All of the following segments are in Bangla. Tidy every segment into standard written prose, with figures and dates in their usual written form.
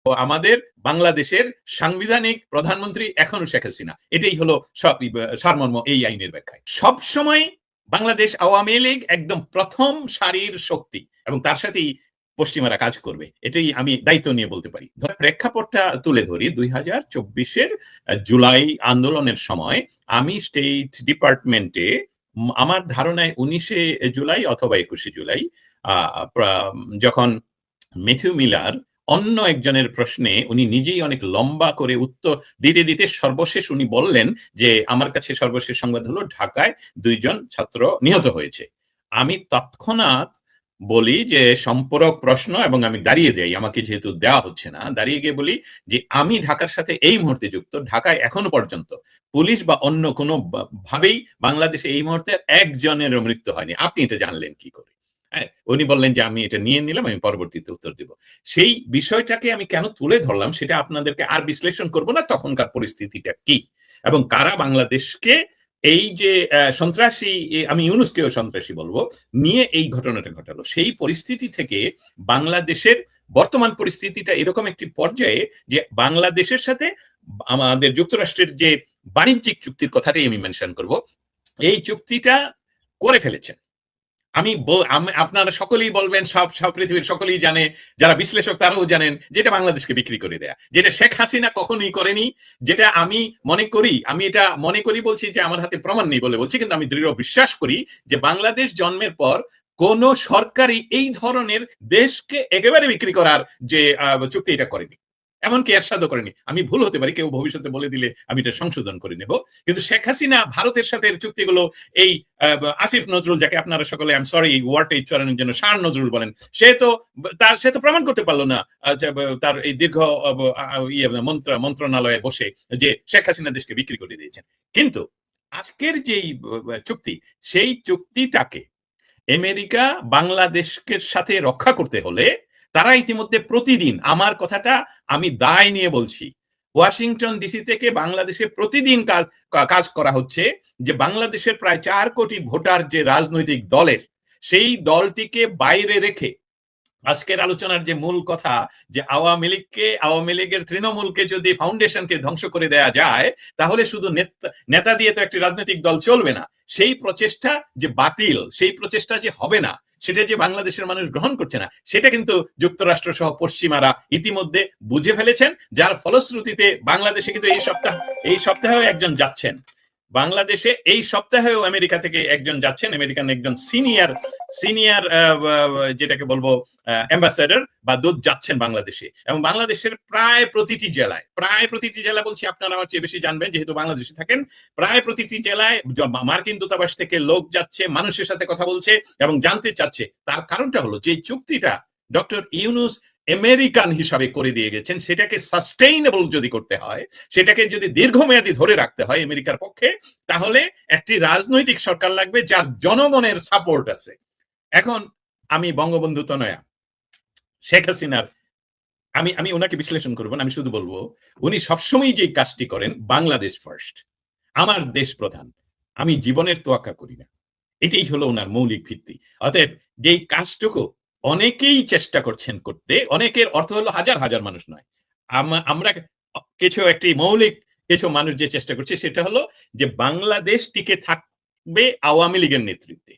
আমাদের বাংলাদেশের সাংবিধানিক প্রধানমন্ত্রী এখনো শেখ হাসিনা। এটাই হলো সারমর্ম এই আইনের ব্যাখ্যায়। সবসময় বাংলাদেশ আওয়ামী লীগ একদম প্রথম সারির শক্তি এবং তার সাথেই পশ্চিমারা কাজ করবে, এটাই আমি দায়িত্ব নিয়ে বলতে পারি। প্রেক্ষাপটটা তুলে ধরি, 2024-এর জুলাই আন্দোলনের সময় আমি স্টেট ডিপার্টমেন্টে, আমার ধারণায় 19শে জুলাই অথবা 21শে জুলাই, যখন ম্যাথিউ মিলার অন্য একজনের প্রশ্নে উনি নিজেই অনেক লম্বা করে উত্তর দিতে দিতে সর্বশেষ উনি বললেন যে আমার কাছে সর্বশেষ সংবাদ হলো ঢাকায় 2 জন ছাত্র নিহত হয়েছে। আমি তৎক্ষণাৎ বলি যে সম্পূরক প্রশ্ন, এবং আমি দাঁড়িয়ে যাই, আমাকে যেহেতু দেওয়া হচ্ছে না, দাঁড়িয়ে গিয়ে বলি যে আমি ঢাকার সাথে এই মুহূর্তে যুক্ত, ঢাকায় এখনো পর্যন্ত পুলিশ বা অন্য কোনো ভাবেই বাংলাদেশে এই মুহূর্তে একজনের মৃত্যু হয়নি, আপনি এটা জানলেন কি করে? উনি বললেন যে আমি এটা নিয়ে নিলাম, আমি পরবর্তীতে উত্তর দিব। সেই বিষয়টাকে আমি কেন তুলে ধরলাম সেটা আপনাদেরকে আর বিশ্লেষণ করব না, তখনকার পরিস্থিতিটা কি এবং কারা বাংলাদেশকে এই যে সন্ত্রাসী, আমি ইউনূসকেও সন্ত্রাসী বলবো, নিয়ে এই ঘটনাটা ঘটালো। সেই পরিস্থিতি থেকে বাংলাদেশের বর্তমান পরিস্থিতিটা এরকম একটি পর্যায়ে যে বাংলাদেশের সাথে আমাদের যুক্তরাষ্ট্রের যে বাণিজ্যিক চুক্তির কথাটাই আমি মেনশন করব, এই চুক্তিটা করে ফেলেছেন। আপনারা সকলেই বলবেন, সব পৃথিবীর সকলেই জানে, যারা বিশ্লেষক তারাও জানেন, যেটা বাংলাদেশকে বিক্রি করে দেয়া, যেটা শেখ হাসিনা কখনোই করেনি, যেটা আমি মনে করি, আমি এটা মনে করি বলছি যে আমার হাতে প্রমাণ নেই বলে বলছি, কিন্তু আমি দৃঢ় বিশ্বাস করি যে বাংলাদেশ জন্মের পর কোন সরকারই এই ধরনের দেশকে একেবারে বিক্রি করার যে চুক্তি এটা করেনি, এমনকি এরশাদও করেনি। আমি ভুল হতে পারি, কেউ ভবিষ্যতে বলে দিলে আমি এটা সংশোধন করে নেব, কিন্তু শেখ হাসিনা ভারতের সাথে চুক্তিগুলো, এই আসিফ নজরুল, যাকে আপনারা সকলে আই এম সরি ওয়ার্ডটা উচ্চারণের জন্য শার নজরুল বলেন, সে তো প্রমাণ করতে পারলো না তার এই দীর্ঘ মন্ত্রণালয়ে বসে যে শেখ হাসিনা দেশকে বিক্রি করে দিয়েছেন। কিন্তু আজকের যেই চুক্তি, সেই চুক্তিটাকে আমেরিকা বাংলাদেশকে সাথে রক্ষা করতে হলে তারা ইতিমধ্যে প্রতিদিন, আমার কথাটা আমি দায় নিয়ে বলছি, ওয়াশিংটন ডিসি থেকে বাংলাদেশে প্রতিদিন কাজ করা হচ্ছে যে বাংলাদেশের প্রায় 4 কোটি ভোটার যে রাজনৈতিক দলের, সেই দলটিকে বাইরে রেখে আজকের আলোচনার যে মূল কথা, যে আওয়ামী লীগের তৃণমূলকে যদি ফাউন্ডেশনকে ধ্বংস করে দেয়া যায়, তাহলে শুধু নেতা দিয়ে তো একটি রাজনৈতিক দল চলবে না। সেই প্রচেষ্টা যে বাতিল, সেই প্রচেষ্টা যে হবে না, সেটা যে বাংলাদেশের মানুষ গ্রহণ করছে না, সেটা কিন্তু যুক্তরাষ্ট্র সহ পশ্চিমারা ইতিমধ্যে বুঝে ফেলেছেন, যার ফলশ্রুতিতে বাংলাদেশে কিন্তু এই সপ্তাহেও একজন যাচ্ছেন, বাংলাদেশে এই সপ্তাহেও আমেরিকা থেকে একজন যাচ্ছেন, আমেরিকান একজন সিনিয়র যেটাকে বলবো অ্যাম্বাসেডর বা দূত যাচ্ছেন বাংলাদেশে, এবং বাংলাদেশের প্রায় প্রতিটি জেলা বলছি, আপনারা আমার চেয়ে বেশি জানবেন যেহেতু বাংলাদেশে থাকেন, প্রায় প্রতিটি জেলায় মার্কিন দূতাবাস থেকে লোক যাচ্ছে, মানুষের সাথে কথা বলছে এবং জানতে চাচ্ছে। তার কারণটা হলো যে চুক্তিটা ডক্টর ইউনূস আমেরিকান হিসাবে করে দিয়ে গেছেন, সেটাকে সাস্টেইনেবল যদি করতে হয়, সেটাকে যদি দীর্ঘমেয়াদী ধরে রাখতে হয় আমেরিকার পক্ষে, তাহলে একটি রাজনৈতিক সরকার লাগবে যার জনগণের সাপোর্ট আছে। এখন আমি বঙ্গবন্ধু তনয়া শেখ হাসিনার, আমি ওনাকে বিশ্লেষণ করব না, আমি শুধু বলবো উনি সবসময় যে কাজটি করেন, বাংলাদেশ ফার্স্ট, আমার দেশ প্রধান, আমি জীবনের তোয়াক্কা করি না, এটাই হলো ওনার মৌলিক ভিত্তি। অতএব যেই কাজটুকু অনেকেই চেষ্টা করছেন করতে, অনেকের অর্থ হলো হাজার হাজার মানুষ নয়, আমরা কিছু মানুষ যে চেষ্টা করছে, সেটা হলো যে বাংলাদেশ টিকে থাকবে আওয়ামী লীগের নেতৃত্বে,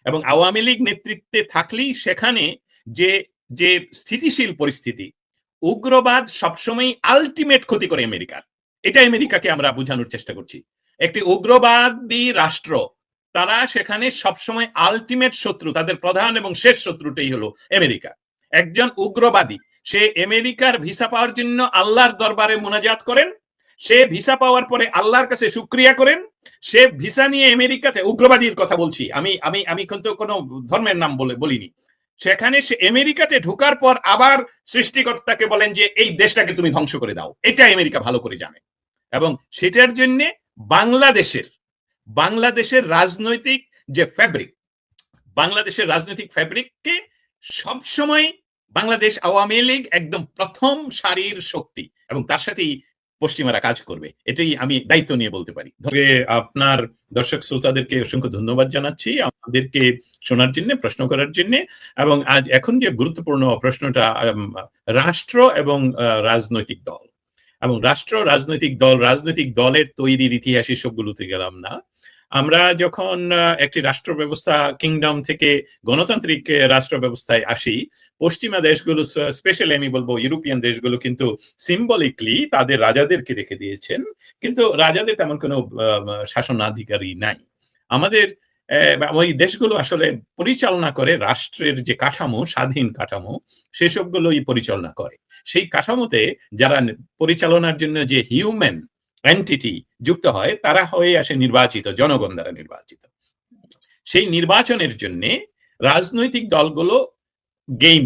এবং আওয়ামী লীগ নেতৃত্বে থাকলেই সেখানে যে যে স্থিতিশীল পরিস্থিতি, উগ্রবাদ সবসময় আলটিমেট ক্ষতি করে আমেরিকার, এটা আমেরিকাকে আমরা বোঝানোর চেষ্টা করছি। একটি উগ্রবাদী রাষ্ট্র, তারা সেখানে সবসময় আলটিমেট শত্রু, তাদের প্রধান এবং শেষ শত্রুটাই হলো আমেরিকা। একজন উগ্রবাদী সে আমেরিকার ভিসা পাওয়ার জন্য আল্লাহর দরবারে মুনাজাত করেন, সে ভিসা পাওয়ার পরে আল্লাহর কাছে শুকরিয়া করেন, সে ভিসা নিয়ে আমেরিকাতে, উগ্রবাদীর কথা বলছি আমি, আমি কিন্তু কোনো ধর্মের নাম বলিনি, সেখানে সে আমেরিকাতে ঢোকার পর আবার সৃষ্টিকর্তাকে বলেন যে এই দেশটাকে তুমি ধ্বংস করে দাও, এটা আমেরিকা ভালো করে জানে। এবং সেটার জন্য বাংলাদেশের রাজনৈতিক যে ফ্যাব্রিক, বাংলাদেশের রাজনৈতিক ফ্যাব্রিককে সবসময় বাংলাদেশ আওয়ামী লীগ একদম প্রথম সারির শক্তি, এবং তার সাথেই পশ্চিমারা কাজ করবে, এটাই আমি দায়িত্ব নিয়ে বলতে পারি। আপনার দর্শক শ্রোতাদেরকে অসংখ্য ধন্যবাদ জানাচ্ছি আমাদেরকে শোনার জন্য, প্রশ্ন করার জন্য। এবং আজ এখন যে গুরুত্বপূর্ণ প্রশ্নটা, রাষ্ট্র এবং রাজনৈতিক দল এবং রাজনৈতিক দলের তৈরির ইতিহাস সবগুলোতে গেলাম না। আমরা যখন একটি রাষ্ট্র ব্যবস্থা কিংডম থেকে গণতান্ত্রিক রাষ্ট্র ব্যবস্থায় আসি, পশ্চিমা দেশগুলো, স্পেশালি আমি বলবো ইউরোপিয়ান দেশগুলো, কিন্তু সিম্বলিকলি তাদের রাজাদেরকে রেখে দিয়েছেন, কিন্তু রাজাদের তেমন কোনো শাসনাধিকারী নাই। আমাদের ওই দেশগুলো আসলে পরিচালনা করে রাষ্ট্রের যে কাঠামো, স্বাধীন কাঠামো, সেসবগুলোই পরিচালনা করে। সেই কাঠামোতে যারা পরিচালনার জন্য যে হিউম্যান এন্টিটি যুক্ত হয়, তারা হয়ে আসে নির্বাচিত, জনগণ দ্বারা নির্বাচিত। সেই নির্বাচনের জন্য রাজনৈতিক দলগুলো গেম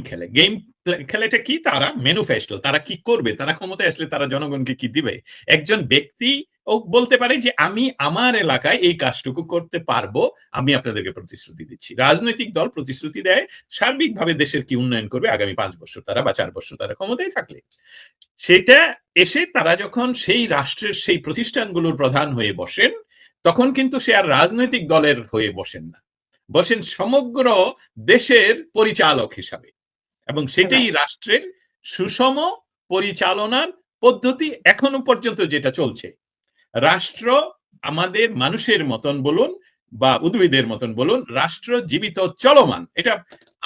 খেলেটা কি? তারা ম্যানিফেস্টো, তারা কি করবে, তারা ক্ষমতায় আসলে তারা জনগণকে কি দিবে। একজন ব্যক্তি ও বলতে পারে যে আমি আমার এলাকায় এই কাজটুকু করতে পারবো, আমি আপনাদেরকে প্রতিশ্রুতি দিচ্ছি। রাজনৈতিক দল প্রতিশ্রুতি দেয় সার্বিকভাবে দেশের কি উন্নয়ন করবে আগামী 5 বছর তারা বা 4 বছর তারা ক্ষমতায় থাকলে। সেটা এসে তারা যখন সেই রাষ্ট্রের সেই প্রতিষ্ঠানগুলোর প্রধান হয়ে বসেন, তখন কিন্তু সে আর রাজনৈতিক দলের হয়ে বসেন না, বসেন সমগ্র দেশের পরিচালক হিসাবে। এবং সেটাই রাষ্ট্রের সুষম পরিচালনার পদ্ধতি এখনো পর্যন্ত যেটা চলছে। রাষ্ট্র আমাদের মানুষের মতন বলুন বা উদ্ভিদের মতন বলুন, রাষ্ট্র জীবিত, চলমান। এটা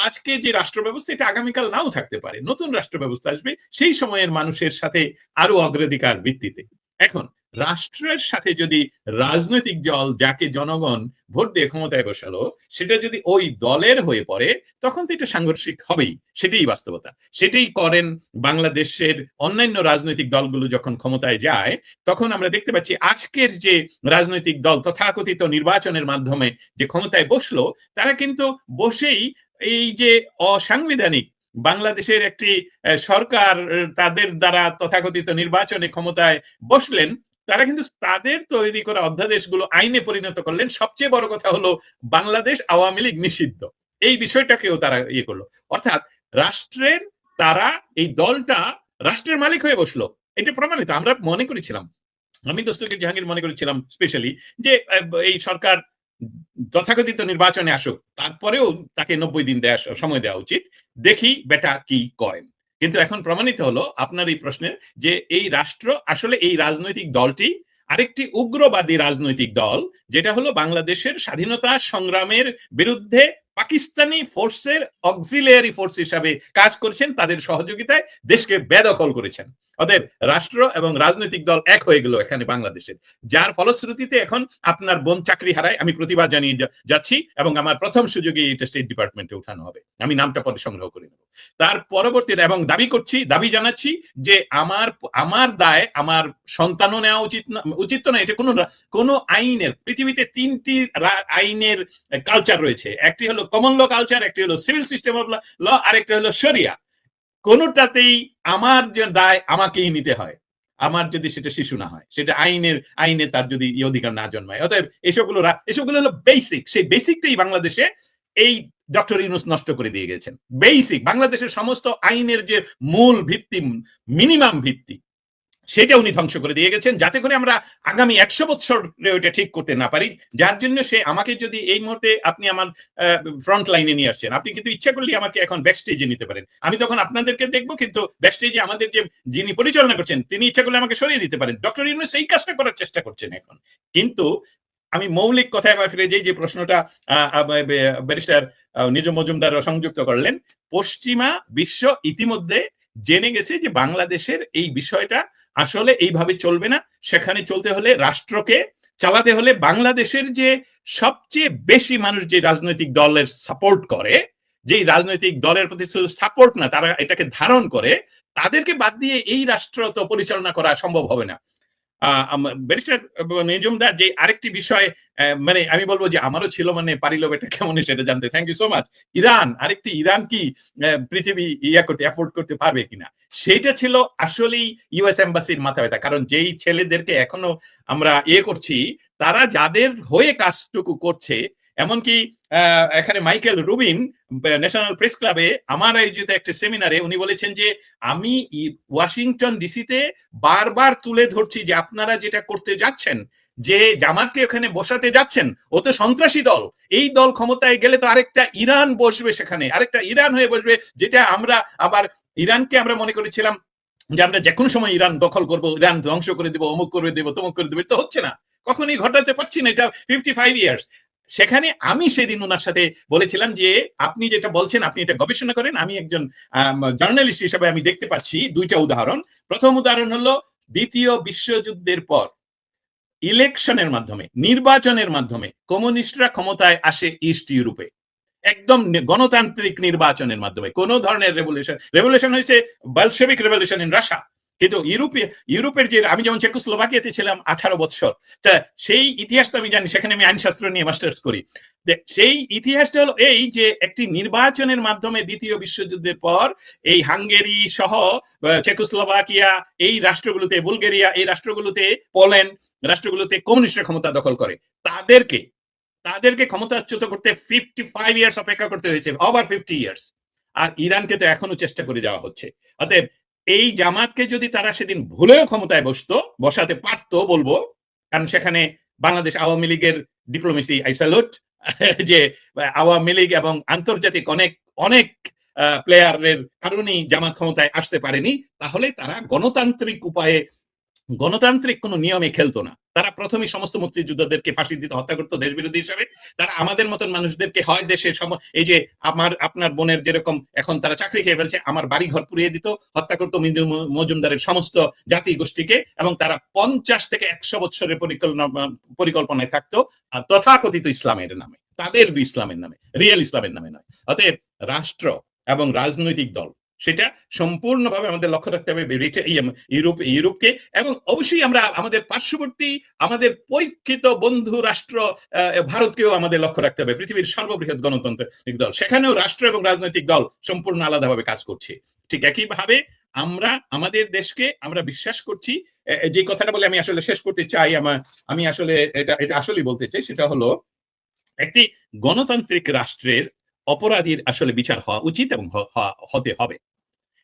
আজকে যে রাষ্ট্র ব্যবস্থা, এটা আগামীকাল নাও থাকতে পারে, নতুন রাষ্ট্র ব্যবস্থা আসবে সেই সময়ের মানুষের সাথে আরো অগ্রাধিকার ভিত্তিতে। এখন রাষ্ট্রের সাথে যদি রাজনৈতিক দল, যাকে জনগণ ভোট দিয়ে ক্ষমতায় বসালো, সেটা যদি ওই দলের হয়ে পড়ে, তখন তো এটা সাংঘর্ষিক হবেই, সেটাই বাস্তবতা। সেটাই করেন বাংলাদেশের অন্যান্য রাজনৈতিক দলগুলো যখন ক্ষমতায় যায়। তখন আমরা দেখতে পাচ্ছি আজকের যে রাজনৈতিক দল তথাকথিত নির্বাচনের মাধ্যমে যে ক্ষমতায় বসলো, তারা কিন্তু বসেই এই যে অসাংবিধানিক বাংলাদেশের একটি সরকার তাদের দ্বারা তথাকথিত নির্বাচনে ক্ষমতায় বসলেন, তারা কিন্তু তাদের তৈরি করা অধ্যাদেশগুলো আইনে পরিণত করলেন। সবচেয়ে বড় কথা হলো বাংলাদেশ আওয়ামী লীগ নিষিদ্ধ, এই বিষয়টাকেও তারা ইয়ে করলো। অর্থাৎ রাষ্ট্রের, তারা এই দলটা রাষ্ট্রের মালিক হয়ে বসলো, এটা প্রমাণিত। আমরা মনে করেছিলাম, আমি দস্তগীর জাহাঙ্গীর মনে করেছিলাম স্পেশালি, যে এই সরকার তথাকথিত নির্বাচনে আসুক, তারপরেও তাকে 90 দিন সময় দেওয়া উচিত, দেখি বেটা কি করেন। কিন্তু এখন প্রমাণিত হলো আপনার এই প্রশ্নের, যে এই রাষ্ট্র আসলে এই রাজনৈতিক দলটি আরেকটি উগ্রবাদী রাজনৈতিক দল, যেটা হলো বাংলাদেশের স্বাধীনতা সংগ্রামের বিরুদ্ধে পাকিস্তানি ফোর্সের অক্সিলিয়ারি ফোর্স হিসাবে কাজ করেছেন, তাদের সহযোগিতায় দেশকে বেদখল করেছেন। অতএব রাষ্ট্র এবং রাজনৈতিক দল এক হয়ে গেল এখানে বাংলাদেশের, যার ফলশ্রুতিতে এখন আপনার বোন চাকরি হারায়। আমি প্রতিবাদ জানিয়ে যাচ্ছি এবং আমার প্রথম সুযোগে এটা স্টেট ডিপার্টমেন্টে উঠানো হবে, আমি নামটা পরে সংগ্রহ করে নেব। তার পরবর্তীতে এবং দাবি জানাচ্ছি যে আমার দায় আমার সন্তানও নেওয়া উচিত তো না। এটা কোনো আইনের, পৃথিবীতে 3টি আইনের কালচার রয়েছে, একটি হলো কমন ল কালচার, একটি হলো সিভিল সিস্টেম অফ ল, আর একটা হলো শরিয়া। কোনোটাতেই আমার যে দায় আমাকেই নিতে হয়, আমার যদি সেটা শিশু না হয়, সেটা আইনে তার যদি অধিকার না জন্মায়। অতএব এসবগুলো হলো বেসিক, সেই বেসিকটাই বাংলাদেশে এই ডক্টর ইউনূস নষ্ট করে দিয়ে গেছেন। বেসিক বাংলাদেশের সমস্ত আইনের যে মূল ভিত্তি, মিনিমাম ভিত্তি, সেটা উনি ধ্বংস করে দিয়ে গেছেন, যাতে করে আমরা আগামী 100 বছর ওইটা ঠিক করতে না পারি। যার জন্য সে আমাকে যদি এই মুহূর্তে আপনি আমার ফ্রন্ট লাইনে নিয়ে আসছেন, আপনি কিন্তু ইচ্ছা করলে আমাকে এখন ব্যাকস্টেজে নিতে পারেন, আমি তখন আপনাদেরকে দেখবো, কিন্তু ব্যাকস্টেজে আমাদের যে যিনি পরিচালনা করছেন, তিনি ইচ্ছা করলে আমাকে সরিয়ে দিতে পারেন। ডক্টর ইউনূস এই কাজটা করার চেষ্টা করছেন এখন। কিন্তু আমি মৌলিক কথায় আবার ফিরে যাই, যে প্রশ্নটা ব্যারিস্টার নিজম মজুমদার সংযুক্ত করলেন। পশ্চিমা বিশ্ব ইতিমধ্যে জেনে গেছে যে বাংলাদেশের এই বিষয়টা আসলে এইভাবে চলবে না। সেখানে চলতে হলে, রাষ্ট্রকে চালাতে হলে, বাংলাদেশের যে সবচেয়ে বেশি মানুষ যে রাজনৈতিক দলের সাপোর্ট করে, যে রাজনৈতিক দলের প্রতি শুধু সাপোর্ট না, তারা এটাকে ধারণ করে, তাদেরকে বাদ দিয়ে এই রাষ্ট্র তো পরিচালনা করা সম্ভব হবে না। ব্যারিস্টার নিজুমদার যে আরেকটি বিষয়, মানে আমি বলবো যে আমারও ছিল, মানে পারিল এটা কেমন সেটা জানতে। Thank you so much. Iran কি পৃথিবী অ্যাফোর্ড করতে পারবে কিনা, সেটা ছিল আসলেই ইউএস এম্বাসির মাথা ব্যথা। কারণ যেই ছেলেদেরকে এখনো আমরা করছি, তারা যাদের হয়ে কাজটুকু করছে, এমনকি এখানে মাইকেল রুবিন ন্যাশনাল প্রেস ক্লাবে আমার আয়োজিত একটা সেমিনারে উনি বলেছেন যে আমি ওয়াশিংটন ডিসিতে বারবার তুলে ধরছি যে আপনারা যেটা করতে যাচ্ছেন, যে জামাতকে ওখানে বসাতে যাচ্ছেন, ও তো সন্ত্রাসী দল। এই দল ক্ষমতায় গেলে তো আরেকটা ইরান বসবে, সেখানে আরেকটা ইরান হয়ে বসবে, যেটা আমরা আবার ইরানকে আমরা মনে করেছিলাম যে আমরা যে কোনো সময় ইরান দখল করব, ইরান ধ্বংস করে দেবো, অমুক করে দেবো, তমুক করে দেবো। তো হচ্ছে না, কখনই ঘটাতে পারছি না, এটা 55 ইয়ার্স। সেখানে আমি সেদিন ওনার সাথে বলেছিলাম যে আপনি যেটা বলছেন আপনি এটা গবেষণা করেন। আমি একজন জার্নালিস্ট হিসেবে আমি দেখতে পাচ্ছি দুইটা উদাহরণ। প্রথম উদাহরণ হলো দ্বিতীয় বিশ্বযুদ্ধের পর ইলেকশনের মাধ্যমে, নির্বাচনের মাধ্যমে কমিউনিস্টরা ক্ষমতায় আসে ইস্ট ইউরোপে, একদম গণতান্ত্রিক নির্বাচনের মাধ্যমে। কোন ধরনের রেভলিউশন হয়েছে বলশেভিক রেভলিউশন ইন রাশিয়া, কিন্তু ইউরোপের যে, আমি যেমন চেকোস্লোভাকিয়াতে ছিলাম 18 বছর, তা সেই ইতিহাসটা আমি জানি, সেখানে আমি আইনশাস্ত্র নিয়ে মাস্টার্স করি। সেই ইতিহাসটা হলো এই যে একটি নির্বাচনের মাধ্যমে দ্বিতীয় বিশ্বযুদ্ধের পর এই হাঙ্গেরি সহ চেকোস্লোভাকিয়া এই রাষ্ট্রগুলোতে, বুলগেরিয়া এই রাষ্ট্রগুলোতে, পোল্যান্ড রাষ্ট্রগুলোতে কমিউনিস্টরা ক্ষমতা দখল করে। তাদেরকে ক্ষমতাচ্যুত করতে 55 ইয়ার্স অপেক্ষা করতে হয়েছে, ওভার 50 ইয়ার্স। আর ইরানকে তো এখনো চেষ্টা করে যাওয়া হচ্ছে। অতএব এই জামাতকে যদি তারা সেদিন ভুলেও ক্ষমতায় বসাতে পারতো বলবো, কারণ সেখানে বাংলাদেশ আওয়ামী লীগের ডিপ্লোমেসি আই স্যালুট, যে আওয়ামী লীগ এবং আন্তর্জাতিক অনেক অনেক প্লেয়ারের কারণেই জামাত ক্ষমতায় আসতে পারেনি, তাহলে তারা গণতান্ত্রিক উপায়ে, গণতান্ত্রিক কোন নিয়মে খেলতো না। তারা প্রথমেই সমস্ত মুক্তিযোদ্ধাদেরকে ফাঁসি দিতে, হত্যা করতো দেশ বিরোধী হিসাবে। তারা আমাদের মতন মানুষদেরকে হয় দেশের এই যে আপনার বোনের যেরকম এখন তারা চাকরি খেয়ে ফেলছে, আমার বাড়ি ঘর পুড়িয়ে দিত, হত্যা করতো মজুমদারের সমস্ত জাতি গোষ্ঠীকে, এবং তারা 50 থেকে 100 বছরের পরিকল্পনায় থাকতো তথাকথিত ইসলামের নামে, তাদের ইসলামের নামে, রিয়েল ইসলামের নামে নয়। অতএব রাষ্ট্র এবং রাজনৈতিক দল সেটা সম্পূর্ণভাবে আমাদের লক্ষ্য রাখতে হবে ইউরোপকে, এবং অবশ্যই আমরা আমাদের পার্শ্ববর্তী, আমাদের পরীক্ষিত বন্ধু রাষ্ট্র ভারতকেও আমাদের লক্ষ্য রাখতে হবে। পৃথিবীর সর্ববৃহৎ গণতান্ত্রিক দল, সেখানেও রাষ্ট্র এবং রাজনৈতিক দল সম্পূর্ণ আলাদাভাবে কাজ করছে। ঠিক একইভাবে আমরা আমাদের দেশকে আমরা বিশ্বাস করছি। যে কথাটা বলে আমি আসলে শেষ করতে চাই, আমি আসলে এটা আসলেই বলতে চাই, সেটা হলো একটি গণতান্ত্রিক রাষ্ট্রের অপরাধীর আসলে বিচার হওয়া উচিত এবং হতে হবে,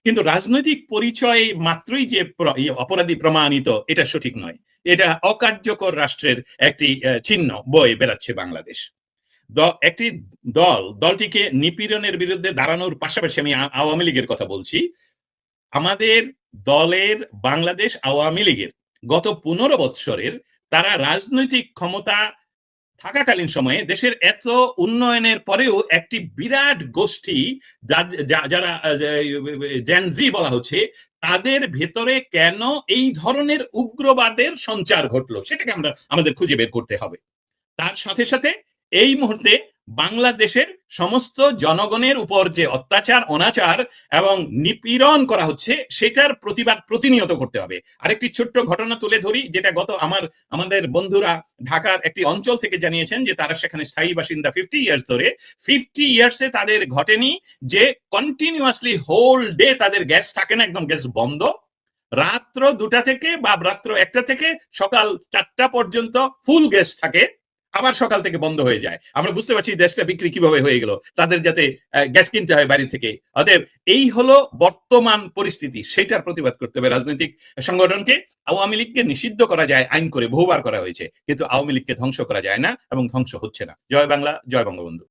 কিন্তু রাজনৈতিক পরিচয় মাত্রই যে অপরাধী প্রমাণিত, এটা সঠিক নয়। এটা অকার্যকর রাষ্ট্রের একটি চিহ্ন বয়ে বেড়াচ্ছে বাংলাদেশ। একটি দলটিকে নিপীড়নের বিরুদ্ধে দাঁড়ানোর পাশাপাশি, আমি আওয়ামী লীগের কথা বলছি, আমাদের দলের বাংলাদেশ আওয়ামী লীগের গত 15 বৎসরের তারা রাজনৈতিক ক্ষমতা থাকাকালীন সময়ে দেশের এত উন্নয়নের পরেও একটি বিরাট গোষ্ঠী, যারা জেনজি বলা হচ্ছে, তাদের ভেতরে কেন এই ধরনের উগ্রবাদের সঞ্চার ঘটলো, সেটাকে আমাদের খুঁজে বের করতে হবে। তার সাথে সাথে এই মুহূর্তে বাংলাদেশের সমস্ত জনগণের উপর যে অত্যাচার, অনাচার এবং নিপীড়ন করা হচ্ছে, সেটার প্রতিবাদ প্রতিনিয়ত করতে হবে। আরেকটি ছোট্ট ঘটনা তুলে ধরি, যেটা আমাদের বন্ধুরা ঢাকার একটি অঞ্চল থেকে জানিয়েছেন যে তারা সেখানে স্থায়ী বাসিন্দা 50 ইয়ার্স ধরে। 50 ইয়ার্সে তাদের ঘটেনি যে কন্টিনিউয়াসলি হোল ডে তাদের গ্যাস থাকে না, একদম গ্যাস বন্ধ। রাত্র 2টা থেকে বা রাত্র 1টা থেকে সকাল 4টা পর্যন্ত ফুল গ্যাস থাকে, আবার সকাল থেকে বন্ধ হয়ে যায়। আমরা বুঝতে পারছি দেশটা বিক্রি কিভাবে হয়ে গেল, তাদের যাতে গ্যাস কিনতে হয় বাইরে থেকে। অতএব এই হলো বর্তমান পরিস্থিতি, সেটার প্রতিবাদ করতে হবে রাজনৈতিক সংগঠনকে। আওয়ামী লীগকে নিষিদ্ধ করা যায় আইন করে, বহুবার করা হয়েছে, কিন্তু আওয়ামী লীগকে ধ্বংস করা যায় না এবং ধ্বংস হচ্ছে না। জয় বাংলা, জয় বঙ্গবন্ধু।